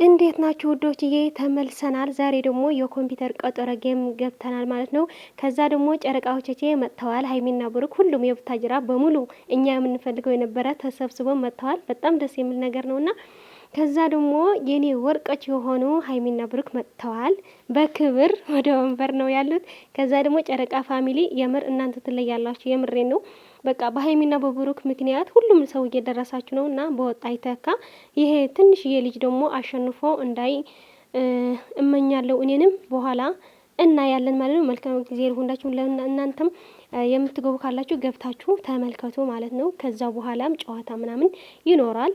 እንዴት ናችሁ ውዶችዬ? ተመልሰናል። ዛሬ ደግሞ የኮምፒውተር ቀጠሮ ጌም ገብተናል ማለት ነው። ከዛ ደግሞ ጨረቃዎቻችን መጥተዋል። ሀይሚና ብሩክ ሁሉም የቡታጅራ በሙሉ እኛ የምንፈልገው የነበረ ተሰብስበው መጥተዋል። በጣም ደስ የሚል ነገር ነውና ከዛ ደግሞ የኔ ወርቆች የሆኑ ሀይሚና ብሩክ መጥተዋል። በክብር ወደ ወንበር ነው ያሉት። ከዛ ደግሞ ጨረቃ ፋሚሊ የምር እናንተ ትለያላችሁ። የምሬን ነው። በቃ በሀይሚና በብሩክ ምክንያት ሁሉም ሰው እየደረሳችሁ ነው እና በወጣ ይተካ። ይሄ ትንሽዬ ልጅ ደግሞ አሸንፎ እንዳይ እመኛለሁ። እኔንም በኋላ እና ያለን ማለት ነው። መልካም ጊዜ ሁላችሁም እናንተም የምትገቡ ካላችሁ ገብታችሁ ተመልከቱ ማለት ነው። ከዛ በኋላም ጨዋታ ምናምን ይኖራል።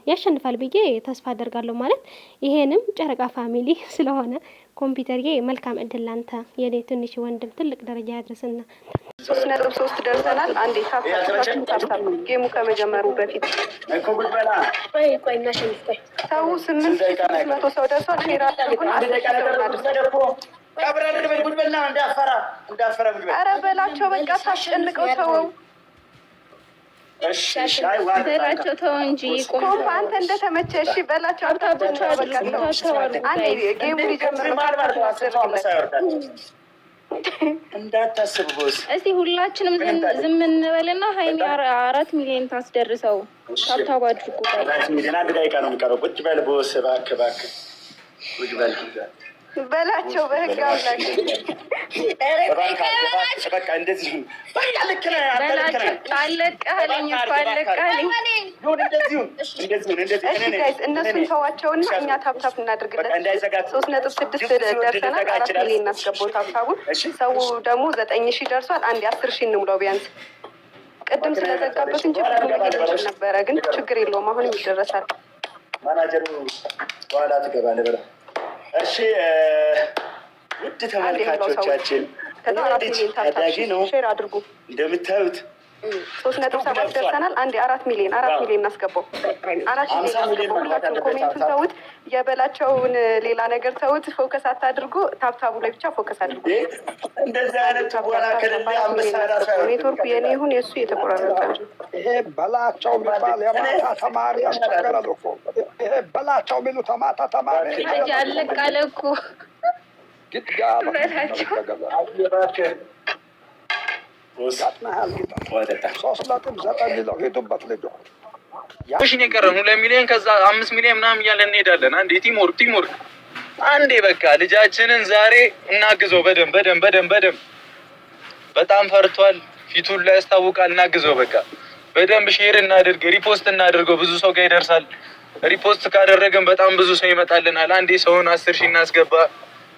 ያሸንፋል ብዬ ተስፋ አደርጋለሁ ማለት ይሄንም ጨረቃ ፋሚሊ ስለሆነ ኮምፒውተርዬ መልካም እድል ላንተ የኔ ትንሽ ወንድም ትልቅ ደረጃ ያድርስና 3.3 ደርሰናል። አንዴ ታፕታፕ ጌሙ ከመጀመሩ በፊት ሰው 800 ሰው ደርሷል። ሼር አድርጉን። ኧረ በላቸው በቃ ታስጨንቀው ተወው። በላቸው ተው እንጂ ኮምፓ አንተ እንደተመቸ እሺ በላቸው። አንዴ ጌሙ ሊጀምር እንዳታስብ ቦስ። እስቲ ሁላችንም ዝም እንበልና ሀይሚ 4 ሚሊዮን ታስደርሰው። ታብታብ አድርጉ። 4 ሚሊዮን አንድ ደቂቃ ነው የሚቀረው። ቁጭ በል ቦስ፣ እባክህ እባክህ ቁጭ በል በላቸው። በህግ አምላክ በቃ እንደዚህ በቃ ልክ ነህ። አለቀህልኝ እኮ አለቀህልኝ። እነሱን ተዋቸውና እኛ ታፕታፕ እናድርግለት። 3.6 ደርሰናል። 4 ሚሊዮን እናስገባው ታፕታቡን። ሰው ደግሞ 9,000 ደርሷል። አንዴ 10,000 እንሙላው ቢያንስ። ቅድም ስለዘጋበት እንጂ ነበረ፣ ግን ችግር የለውም። አሁንም ይደረሳል። ማናጀሩ በኋላ ትገባለህ ብለህ እሺ። ውድ ተመልካቾቻችን ታዳጊ ነው እንደምታዩት 3.7 ደርሰናል። አንዴ 4 ሚሊዮን እናስገባው። 4 ሚሊዮን ሁላችሁም ኮሜንቱን ተውት፣ የበላቸውን ሌላ ነገር ተውት። ፎከስ አታድርጉ፣ ታብታቡ ላይ ብቻ ፎከስ አድርጉ። እንደዚህ አይነት ቦላ ከሌለ ኔትወርኩ የኔ ይሁን የእሱ የተቆራረጠ ይሄ በላቸው የሚባል የማታ ተማሪ ያስቸገራል እኮ። ይሄ በላቸው የሚሉ ተማታ ተማሪ አለቃለ እኮ በላቸው 3.9 ሚለው ሄዱበት ልጆ ሽን የቀረን 2 ሚሊዮን ከዛ 5 ሚሊዮን ምናምን እያለን እንሄዳለን። አንዴ ቲምወርክ አንዴ በቃ ልጃችንን ዛሬ እናግዘው። በደንብ በጣም ፈርቷል። ፊቱን ላይ ያስታውቃል። እናግዘው በቃ በደንብ ሼር እናድርግ፣ ሪፖስት እናድርገው። ብዙ ሰው ጋር ይደርሳል። ሪፖስት ካደረገን በጣም ብዙ ሰው ይመጣልናል። አንዴ ሰውን 10,000 እናስገባ።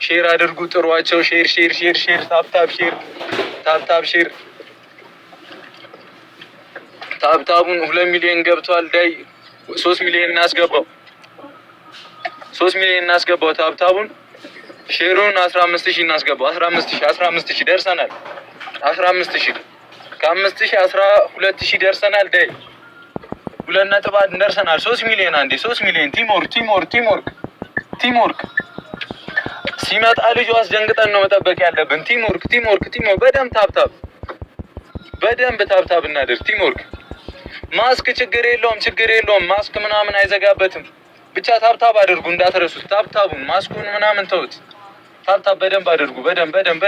ሼር አድርጉ፣ ጥሯቸው። ሼር ታፕታፕ ሼር ታብታቡን 2 ሚሊዮን ገብቷል። ዳይ 3 ሚሊዮን እናስገባው። 3 ሚሊዮን እናስገባው ታብታቡን። ሼሩን 15,000 እናስገባው። 15,000 ደርሰናል። 15,000 ከ5,000 12,000 ደርሰናል። ዳይ 2.1 ደርሰናል። 3 ሚሊዮን አንዴ 3 ሚሊዮን ቲምወርክ ሲመጣ ልጁ አስደንግጠን ነው መጠበቅ ያለብን። ቲምወርክ በደንብ ታብታብ እናድርግ። ቲምወርክ ማስክ ችግር የለውም። ማስክ ምናምን አይዘጋበትም። ብቻ ታብታብ አድርጉ እንዳትረሱት። ታብታቡን ማስኩን ምናምን ተውት። ታብታብ በደንብ አድርጉ። በደንብ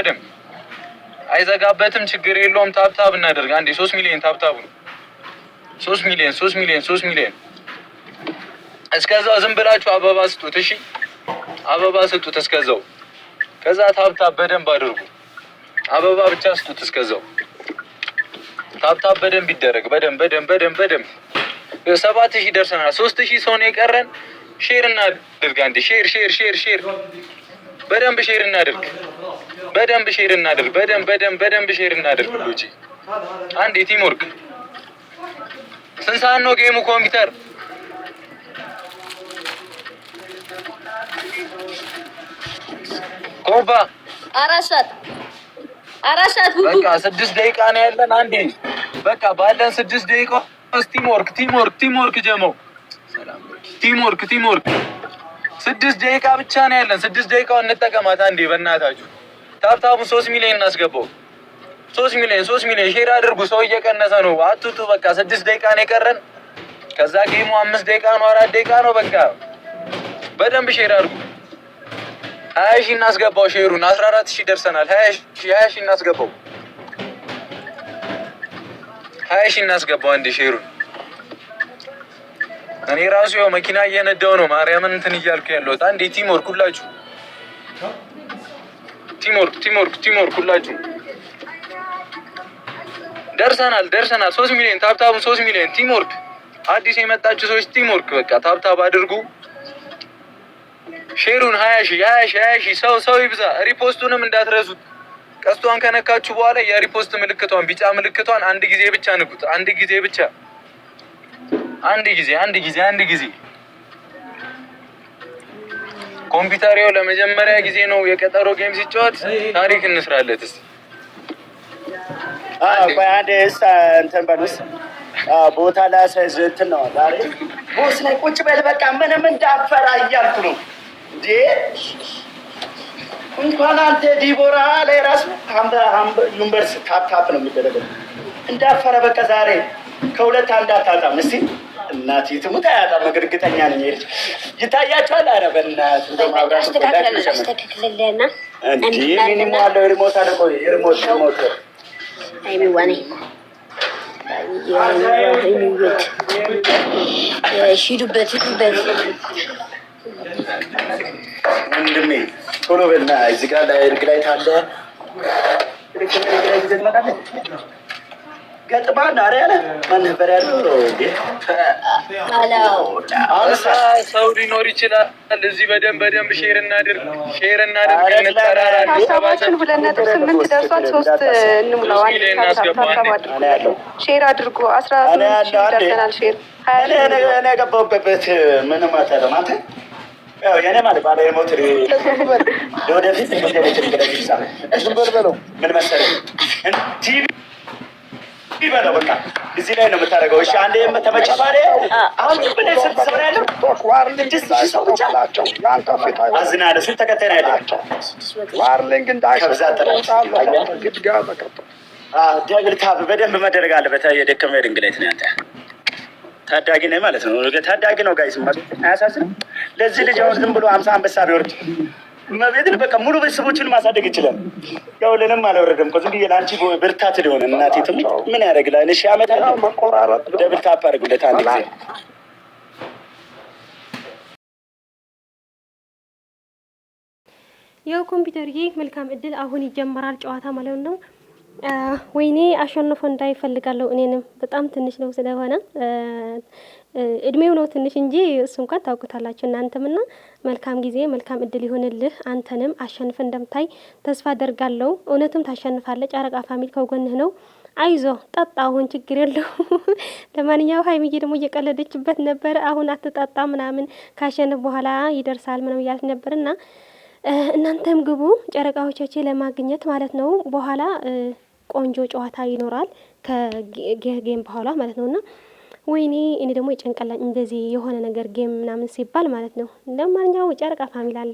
አይዘጋበትም። ችግር የለውም። ታብታብ እናድርግ። አንዴ 3 ሚሊዮን ታብታቡን 3 ሚሊዮን እስከዛው ዝም ብላችሁ አበባ ስጡት። እሺ አበባ ስጡት እስከዛው። ከዛ ታብታብ በደንብ አድርጉ። አበባ ብቻ ስጡት እስከዛው። ታብታብ በደንብ ይደረግ። በደንብ 7,000 ደርሰናል። 3,000 ሰው ነው የቀረን። ሼር እናድርግ። አንዴ ሼር በደንብ ሼር እናድርግ። በደንብ ሼር እናድርግ። ሁሉጂ አንዴ ቲምወርክ። ስንት ሰዓት ነው ጌሙ ኮምፒውተር? ኮምፓ 4 ሰዓት በቃ 6 ደቂቃ ነው ያለን። አንዴ በቃ ባለን 6 ደቂቃ ቲምወርክ ጀመው። ቲምወርክ 6 ደቂቃ ብቻ ነው ያለን። 6 ደቂቃውን እንጠቀማት። አንዴ በእናታችሁ ታብታቡ 3 ሚሊዮን እናስገባው። 3 ሚሊዮን ሼር አድርጉ። ሰው እየቀነሰ ነው። አትውጡ። በቃ 6 ደቂቃ ነው የቀረን። ከዛ ጌሙ 5 ደቂቃ ነው 4 ደቂቃ ነው። በቃ በደንብ ሼር አድርጉ። 20 ሺህ እናስገባው ሼሩን። 14 ሺህ ደርሰናል። 20 ሺህ እናስገባው። 20 ሺህ እናስገባው አንዴ ሼሩን። እኔ ራሱ ያው መኪና እየነዳው ነው ማርያምን እንትን እያልኩ ያለሁት። አንዴ ቲምወርክ ሁላችሁ ቲምወርክ ሁላችሁ። ደርሰናል 3 ሚሊዮን ታብታቡን 3 ሚሊዮን ቲምወርክ። አዲስ የመጣችሁ ሰዎች ቲምወርክ በቃ ታብታብ አድርጉ። ሼሩን 20 ሺህ ሰው ይብዛ። ሪፖስቱንም እንዳትረሱት። ቀስቷን ከነካችሁ በኋላ የሪፖስት ምልክቷን ቢጫ ምልክቷን አንድ ጊዜ ብቻ ንኩት። አንድ ጊዜ ብቻ አንድ ጊዜ። ኮምፒውተሪው ለመጀመሪያ ጊዜ ነው የቀጠሮ ጌም ሲጫወት። ታሪክ እንስራለት እስቲ። አንድ እንትን በሉስ ቦታ ላሳይዝ እንትን ነው ዛሬ ቦስ ላይ ቁጭ በል በቃ ምንም እንዳፈራ እያልኩ ነው እንዴ። እንኳን አንተ ዲቦራ ላይ ራሱ ዩኒቨርሲቲ ታፕ ነው የሚደረገው። እንዳፈረ በቃ ዛሬ ከሁለት አንድ አታጣም። እስቲ እናት ትሙት አያጣም። እርግጠኛ ነኝ ልጅ ይታያችኋል። ኧረ በእናትህ እንደው ማብራት ተከክለለና እንዴ ሚኒሞ አለው ሪሞት አለ። ቆይ ሪሞት አይሚዋኔ ሂዱበት ወንድሜ ቶሎ በልና እዚህ ጋር ላይ እርግ ላይ ታለ ገጥማ ናሪ ያለ ማን ነበር ያለው እንዴ? ሰው ሊኖር ይችላል እዚህ። በደንብ ሼር እናድርግ። ሀሳባችን 2.8 ደርሷል። 3 እንሙላው። ሼር አድርጎ 18 ደርሰናል። ሼር እኔ ገባሁበት ምንም አታለም አንተ ያው የኔ ማለት ባለ ሞተር ለወደፊት ምን መሰለህ ቲቪ ይበለው በቃ እዚህ ላይ ነው የምታደርገው። እሺ አንዴ ተመጫባሪ አሁን ምን ሰጥተው ያለው አዝናለሁ። ስንት ተከታይ ነው ያላቸው ዋርሊንግ ደብል ታፕ በደንብ መደረግ አለበት። የደከመ ድንግለት ነው ያንተ ታዳጊ ነህ ማለት ነው። ታዳጊ ነው ጋይስ ማለት አያሳዝንም። ለዚህ ልጅ አሁን ዝም ብሎ 50 አንበሳ ቢወርድ መቤትን በቃ ሙሉ ቤተሰቦችን ማሳደግ ይችላል። ያው ለንም አልወረደም እኮ ዝም ብዬ ለአንቺ ብርታት ሊሆን እናቴ ትሙት ምን ያደርግላል? እሺ አመት መቆራረጥ ደብል ታፕ አድርጉለት አንድ ጊዜ። ያው ኮምፒውተር መልካም እድል አሁን ይጀምራል ጨዋታ ማለት ነው። ወይኔ አሸንፎ እንዳይፈልጋለሁ እኔንም በጣም ትንሽ ነው ስለሆነ እድሜው ነው ትንሽ እንጂ እሱ እንኳን ታውቁታላችሁ እናንተምና መልካም ጊዜ መልካም እድል ይሆንልህ። አንተንም አሸንፈ እንደምታይ ተስፋ አደርጋለሁ። እውነትም ታሸንፋለህ። ጨረቃ ፋሚሊ ከጎንህ ነው። አይዞ ጠጣ፣ አሁን ችግር የለው። ለማንኛውም ሀይሚዬ ደግሞ እየቀለደችበት ነበር። አሁን አትጠጣ ምናምን ካሸንፍ በኋላ ይደርሳል ምንም እያልት ነበርና እናንተም ግቡ ጨረቃዎቻችን ለማግኘት ማለት ነው። በኋላ ቆንጆ ጨዋታ ይኖራል ከጌም በኋላ ማለት ነውና ወይኔ እኔ ደግሞ ይጨንቀላኝ እንደዚህ የሆነ ነገር ጌም ምናምን ሲባል ማለት ነው። ለማንኛውም ጨረቃ ፋሚሊ አለ